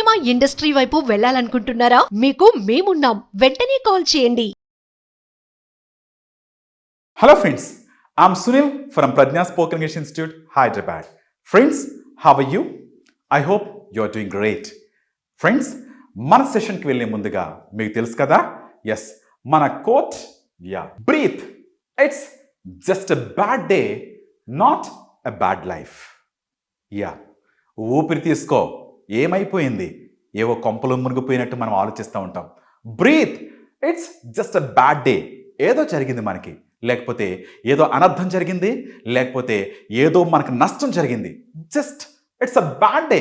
Cinema industry వైపు వెళ్ళాలనుకుంటున్నారా? మీకు మేమున్నాం. వెంటనే కాల్ చేయండి. Hello friends, I'm Sunil from Pradnya Spoken English Institute, Hyderabad. Friends, how are you? I hope you're doing great. Friends, మన సెషన్కి వెళ్ళే ముందుగా మీకు తెలుసు కదా, ఎస్ మన quote breathe, it's just a bad day, not a bad life. ఊపిరి తీసుకో, ఏమైపోయింది, ఏవో కొంపలు మునిగిపోయినట్టు మనం ఆలోచిస్తూ ఉంటాం. Breathe, it's just a bad day. ఏదో జరిగింది మనకి, లేకపోతే ఏదో అనర్థం జరిగింది, లేకపోతే ఏదో మనకు నష్టం జరిగింది. Just it's a bad day,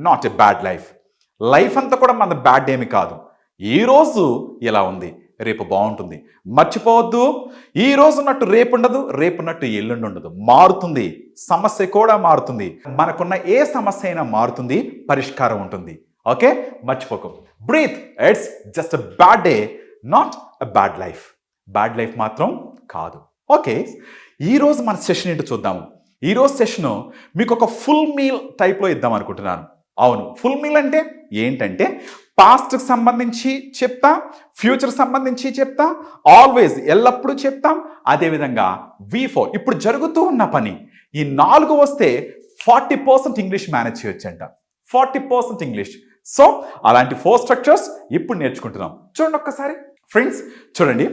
not a bad life. Life అంతా కూడా మన బ్యాడ్ డే ఏమి కాదు. ఈరోజు ఇలా ఉంది, రేపు బాగుంటుంది. మర్చిపోవద్దు, ఈ రోజు ఉన్నట్టు రేపు ఉండదు, రేపు ఉన్నట్టు ఎల్లుండి ఉండదు. మారుతుంది, సమస్య కూడా మారుతుంది. మనకున్న ఏ సమస్య అయినా మారుతుంది, పరిష్కారం ఉంటుంది. ఓకే, మర్చిపోకు. Breathe, it's just a bad day, not a bad life. Bad life మాత్రం కాదు. ఓకే, ఈరోజు మన సెషన్ ఏంటో చూద్దాము. ఈరోజు సెషను మీకు ఒక ఫుల్ మీల్ టైప్లో ఇద్దాం అనుకుంటున్నాను. అవును, ఫుల్ మీల్ అంటే ఏంటంటే పాస్ట్కి సంబంధించి చెప్తా, ఫ్యూచర్ సంబంధించి చెప్తా, ఆల్వేస్ ఎల్లప్పుడూ చెప్తాం. అదేవిధంగా V4 ఇప్పుడు జరుగుతూ ఉన్న పని, ఈ 4 వస్తే 40% ఇంగ్లీష్ మేనేజ్ చేయొచ్చంట. 40% ఇంగ్లీష్. సో అలాంటి 4 స్ట్రక్చర్స్ ఇప్పుడు నేర్చుకుంటున్నాం. చూడండి ఒక్కసారి ఫ్రెండ్స్, చూడండి.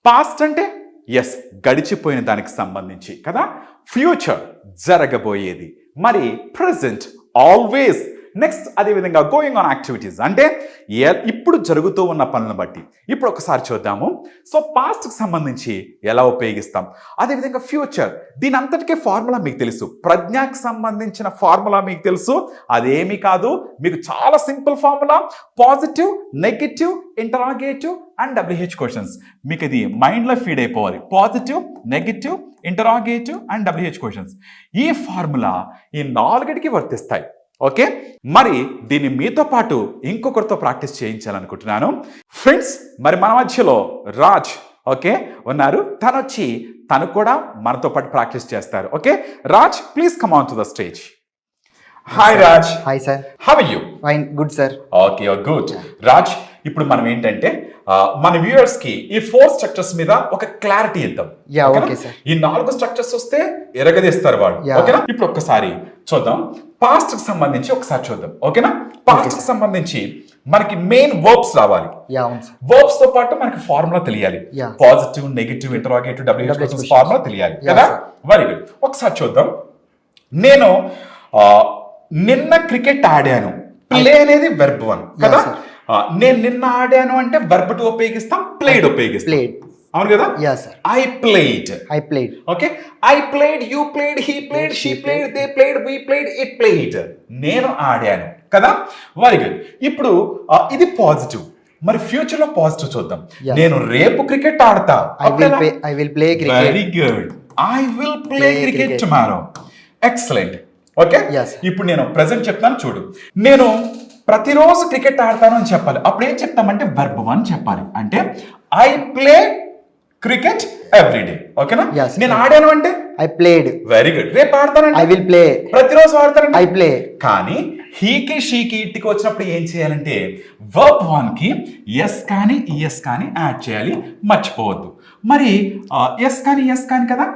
పాస్ట్ అంటే ఎస్, గడిచిపోయిన దానికి సంబంధించి కదా. ఫ్యూచర్, జరగబోయేది. మరి ప్రెజెంట్, ఆల్వేస్. నెక్స్ట్ అదేవిధంగా గోయింగ్ ఆన్ యాక్టివిటీస్ అంటే ఇప్పుడు జరుగుతూ ఉన్న పనులను బట్టి. ఇప్పుడు ఒకసారి చూద్దాము. సో పాస్ట్కి సంబంధించి ఎలా ఉపయోగిస్తాం, అదేవిధంగా ఫ్యూచర్. దీని అంతటికే ఫార్ములా మీకు తెలుసు. ప్రజ్ఞకి సంబంధించిన ఫార్ములా మీకు తెలుసు. అదేమీ కాదు, మీకు చాలా simple formula. Positive, negative, interrogative and WH questions. మీకు ఇది మైండ్లో ఫీడ్ అయిపోవాలి. Positive, negative, interrogative and WH questions. ఈ ఫార్ములా ఈ 4కి వర్తిస్తాయి. ఓకే, మరి దీన్ని మీతో పాటు ఇంకొకరితో ప్రాక్టీస్ చేయించాలనుకుంటున్నాను. ఫ్రెండ్స్, మరి మన మధ్యలో రాజ్ ఓకే ఉన్నారు. తను కూడా మనతో పాటు ప్రాక్టీస్ చేస్తారు. Okay Raj, please come on to the stage. Hi Raj. Hi sir. How are you? Fine, good sir. Okay, good. Raj, ఇప్పుడు మనం ఏంటంటే మన వ్యూయర్స్ కి ఈ 4 స్ట్రక్చర్స్ మీద ఒక క్లారిటీ ఇద్దాం. Okay sir. ఈ 4 స్ట్రక్చర్స్ వస్తే ఎరగదీస్తారు వాళ్ళు. ఓకేనా? ఇప్పుడు ఒక్కసారి చూద్దాం. పాస్ట్ కి సంబంధించి ఒకసారి చూద్దాం. ఓకేనా? పాస్ట్ కి సంబంధించి మనకి మెయిన్ వర్బ్స్ రావాలి. వర్బ్స్ తో పాటు మనకి ఫార్ములా తెలియాలి. Positive, negative, interrogative, WH formula తెలియాలి కదా. Very good. ఒకసారి చూద్దాం. నేను నిన్న క్రికెట్ ఆడాను. ప్లే అనేది వెర్బ్ 1 కదా. నేను నిన్న ఆడాను అంటే వెర్బ్ 2 ఉపయోగిస్తాం, ప్లేడ్ ఉపయోగిస్తాం. అవును కదా. I played. Okay, I played, you played, he played, she played, they played, we played, it played. నేను ఆడాను కదా. Very good. ఇప్పుడు ఇది పాజిటివ్. మరి ఫ్యూచర్ లో పాజిటివ్ చూద్దాం. నేను రేపు క్రికెట్ ఆడతా. I will play cricket. Very good. I will play cricket tomorrow. Excellent. Okay, ఇప్పుడు నేను ప్రెసెంట్ చెప్తాను చూడు. నేను ప్రతిరోజు క్రికెట్ ఆడతాను అని చెప్పాలి. అప్పుడు ఏం చెప్తామంటే వెర్బ్ 1 చెప్పాలి. అంటే I play cricket every day. ఓకేనా? నేను ఆడాను అంటే ఐ ప్లేడ్. Very good. రేపు ఆడతానంటే ఐ విల్ ప్లే. ప్రతిరోజు ఆడతానంటే ఐ ప్లే. కానీ హీకి, షీకి, ఇట్కి వచ్చినప్పుడు ఏం చేయాలంటే వర్బ్ 1 కి ఎస్ కానీ ఈఎస్ కానీ యాడ్ చేయాలి. మర్చిపోవద్దు. మరి ఎస్ కానీ ఎస్ కానీ కదా.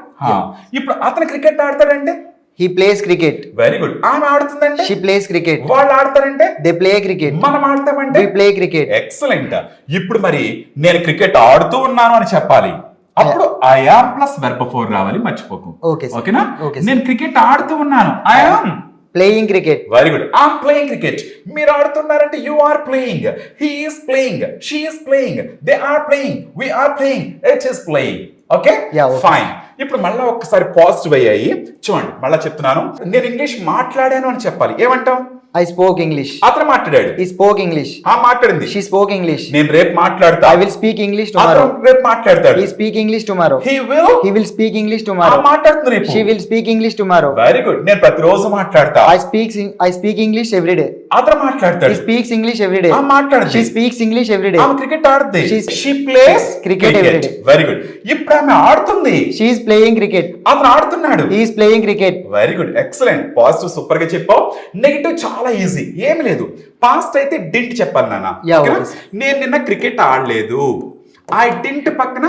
ఇప్పుడు అతను క్రికెట్ ఆడతాడంటే he plays cricket. Very good. ఆమె ఆడుతుందంటే she plays cricket. వాళ్ళు ఆడతారంటే they play cricket. మనం ఆడతామంటే we play cricket. ఎక్సలెంట్. ఇప్పుడు మరి నేను క్రికెట్ ఆడుతూ ఉన్నాను అని చెప్పాలి. అప్పుడు ఐ యామ్ ప్లస్ వెర్బ్ 4 రావాలి. మర్చిపోకు. ఓకేనా? నేను క్రికెట్ ఆడుతూ ఉన్నాను. I am playing cricket. Very good. I'm playing cricket. మీరు ఆడుతున్నారంటే you are playing, he is playing, she is playing, they are playing, we are playing, it is playing. Okay, fine. ఇప్పుడు మళ్ళీ ఒక్కసారి పాజిటివ్ అయ్యాయి. చూడండి, మళ్ళీ చెప్తున్నాను. నేను ఇంగ్లీష్ మాట్లాడాను అని చెప్పాలి. ఏమంటాం? I spoke English. అతను మాట్లాడాడు. He spoke English. మాట్లాడింది. She spoke English. నేను రేపు మాట్లాడతా. I will speak English tomorrow. అతను రేపు మాట్లాడతాడు. He speak English tomorrow. He will speak English tomorrow. మాట్లాడుతుంది రేపు. She will speak English tomorrow. Very good. నేను ప్రతిరోజు మాట్లాడతా. I speak English every day. అతను మాట్లాడతాడు. He speaks English every day. మాట్లాడుతుంది. She speaks English every day. ఆమె cricket ఆడుతుంది. She plays cricket every day. Very good. ఇప్పుడు ఆమె ఆడుతుంది. She is playing cricket. అతను ఆడుతున్నాడు. He is playing cricket. Very good, excellent. Positive super గా చెప్పావు. నెగటివ్ చాలా చాలా ఈజీ, ఏమి లేదు. పాస్ట్ అయితే డింట్ చెప్పాలి నాన్న. Yeah, ఓకేనా? okay, sir. నేను నిన్న క్రికెట్ ఆడలేదు. ఐ డింట్ పక్కన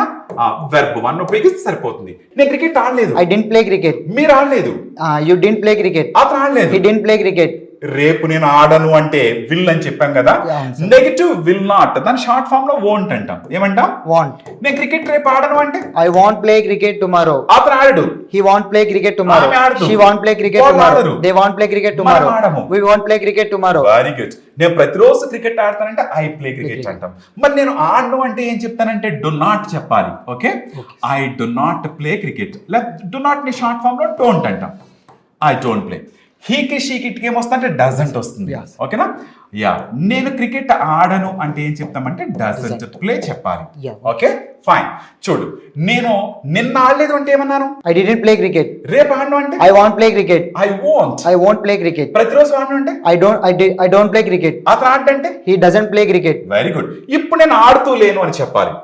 వెర్బ్ వన్ ఉపయోగిస్తే సరిపోతుంది. నేను క్రికెట్ ఆడలేదు. I didn't play cricket. మీరు ఆడలేదు. You didn't play cricket. అతను ఆడలేదు. He didn't play cricket. రేపు నేను ఆడను అంటే విల్ అని చెప్పాం కదా. Yeah, sir. Negative will not, దాని షార్ట్ ఫామ్ లో వోంట్ అంటాం. ఏమంటాం? Want. నేను క్రికెట్ రేపు ఆడను అంటే I won't play cricket tomorrow. అతను ఆడడు. He won't play cricket tomorrow. ఆమె ఆడదు. She won't play cricket వాళ్ళు tomorrow. ఆడరు. They won't play cricket tomorrow. మనం ఆడము. We won't play cricket tomorrow. Very good. నేను ప్రతిరోజు క్రికెట్ ఆడతానంటే ఐ ప్లే క్రికెట్ అంటాం. మరి నేను ఆడను అంటే ఏం చెప్తానంటే డు నాట్ చెప్పాలి. Okay, I do not play cricket. Do not ని షార్ట్ ఫామ్ లో డోంట్ అంటాం. I don't play. హీకి షీకిట్కి ఏమొస్తుందంటే డజంట్ వస్తుంది. Yes. ఓకేనా? యా, నేను క్రికెట్ ఆడను అంటే ఏం చెప్తామంటే డజంట్ ప్లే చెప్పాలి. Yeah. Okay, fine. చూడు, నేను నిన్న ఆడలేదు అంటే ఏమన్నాను? I didn't play cricket. రేపు ఆడను అంటే I won't play cricket. I won't. I won't play cricket. ప్రతిరోజు ఆడను అంటే I don't play cricket. అతను ఆడంటే He doesn't play cricket. Very good. ఇప్పుడు నేను ఆడుతూ లేను అని చెప్పాలి.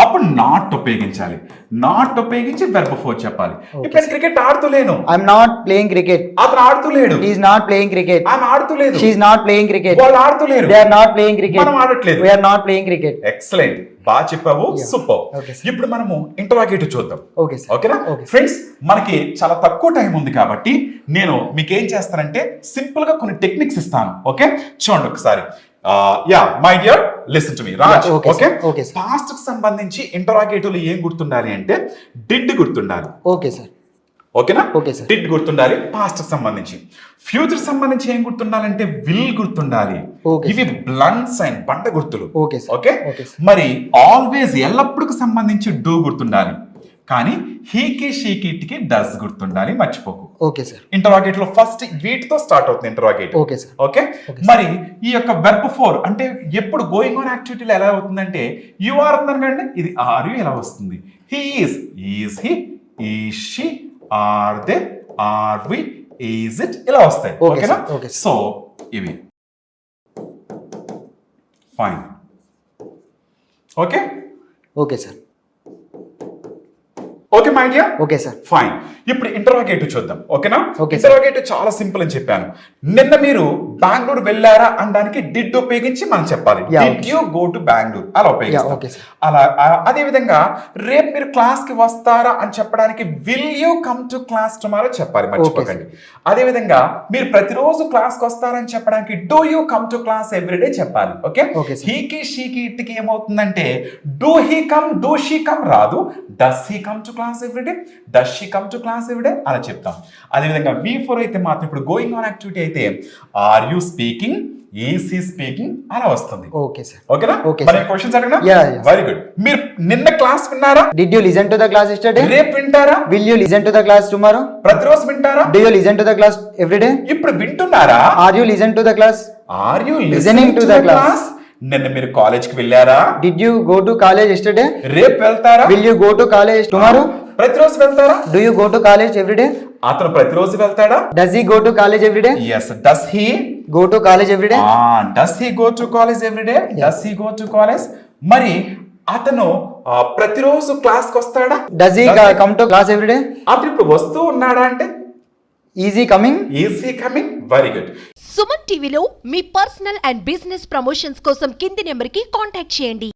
అప్పుడు నాట్ ఉపయోగించాలి. నాట్ ఉపయోగించి వెర్బ్ ఫోర్ చెప్పాలి. ఇప్పుడు నేను క్రికెట్ ఆడుతూ లేను. I'm not playing cricket. అతను ఆడుతూ లేడు. He is not playing cricket. ఆమె ఆడుతూ లేదు. She is not playing cricket. వాళ్ళు ఆడుతూ లేరు. They are not playing cricket. మనం ఆడట్లేదు. We are not playing cricket. Excellent, బాగా చెప్పావు. Yeah. సూపర్. Okay, sir. ఇప్పుడు మనము ఇంటరాగేటివ్ చూద్దాం. Okay, sir. ఓకేనా? Okay, sir. ఫ్రెండ్స్, మనకి చాలా తక్కువ టైం ఉంది కాబట్టి నేను మీకు ఏం చేస్తానంటే సింపుల్ గా కొన్ని టెక్నిక్స్ ఇస్తాను. ఓకే, చూడండి ఒకసారి. Yeah my dear, listen to me Raj. Okay, okay, sir. Okay, sir. Past కి సంబంధించి ఇంటరాగేటివ్ లో ఏం గుర్తుండాలి అంటే డిడ్ గుర్తుండాలి. Okay, sir. ఓకేనా? Okay, sir. డిడ్ గుర్తుండాలి. పాస్ట్ కి సంబంధించి. ఫ్యూచర్ సంబంధించి ఏం గుర్తుండాలంటే విల్ గుర్తుండాలి. Okay, ఇవి బ్లంట్ సైన్, బండ గుర్తులు. Okay, sir. Okay, Okay, sir. మరి ఆల్వేస్ ఎల్లప్పుడుకు సంబంధించి డూ గుర్తుండాలి. కానీ హీకి షీకిట్కి డస్ గుర్తుండాలి, మర్చిపోకు. Okay, sir. ఇంటరాగేటివ్ లో ఫస్ట్ వీటితో స్టార్ట్ అవుతుంది interrogative. Okay, sir. Okay, Okay, sir. మరి ఈ యొక్క వెర్బ్ ఫోర్ అంటే ఎప్పుడు గోయింగ్ ఆన్ యాక్టివిటీలో ఎలా అవుతుందంటే యు ఆర్ అన్నారు కంటే ఇది ఆర్ యు ఎలా వస్తుంది? He is he, is she, are they, are we, is it, ఇలా వస్తాయి. Okay, ఓకేనా? sir. Okay, sir. సో ఇవి fine. Okay Okay, sir. Okay my dear. Okay, sir. Fine. ఇప్పుడు ఇంటరాగేటివ్ చూద్దాం. ఓకేనా? Okay, sir. ఇంటరాగేటివ్ చాలా సింపుల్ అని చెప్పాను. నిన్న మీరు బెంగళూరు వెళ్ళారా అనడానికి డిడ్ ఉపయోగించి మనం చెప్పాలి. Yeah, did you go to Bengaluru అలా ఉపయోగిస్తాం. okay, sir. అలా అదే విధంగా రేపు మీరు క్లాస్ కి వస్తారా అని చెప్పడానికి will you come to class tomorrow చెప్పాలి, మర్చిపోకండి. అదే విధంగా మీరు ప్రతిరోజు క్లాస్ కి వస్తారని చెప్పడానికి do you come to class everyday చెప్పాలి. Okay, Okay, sir. హీకి షీకి ఇట్కి ఏమవుతుందంటే do he come, do she come రాదు. Does he come to class everyday, does she come to class everyday అలా చెప్తాం. అదేవిధంగా V4 అయితే మాత్రం ఇప్పుడు గోయింగ్ ఆన్ యాక్టివిటీ అయితే are you speaking, is he speaking అలా వస్తుంది. Okay, sir. ఓకేనా? Okay, మరి sir. క్వశ్చన్స్ అడిగినా? Yeah, yeah. Very good. మీరు నిన్న క్లాస్ విన్నారా? Did you listen to the class yesterday? రేపు వింటారా? Will you listen to the class tomorrow? ప్రతిరోజు వింటారా? Do you listen to the class every day? ఇప్పుడు వింటున్నారా? Are you listen to the class? Are you Listening to the class? నిన్న మీరు college కి వెళ్ళారా? Did you go to college yesterday? రేపు వెళ్తారా? Will you go to college tomorrow? ప్రతిరోజు వెళ్తారా? Do you go to college every day? అతను ప్రతిరోజు వెళ్తాడా? Does he go to college every day? Yes. Does he Go to college every day? does he go to college every day? Does he go to college? మరి అతను ప్రతిరోజు class కి వస్తాడా? Does he come to class every day? అతను ఇప్పుడు వస్తూ ఉన్నాడా అంటే Is he coming? Is he coming? Very good. Suman టీవీలో మీ పర్సనల్ అండ్ బిజినెస్ ప్రమోషన్స్ కోసం కింది నెంబర్కి కాంటాక్ట్ చేయండి.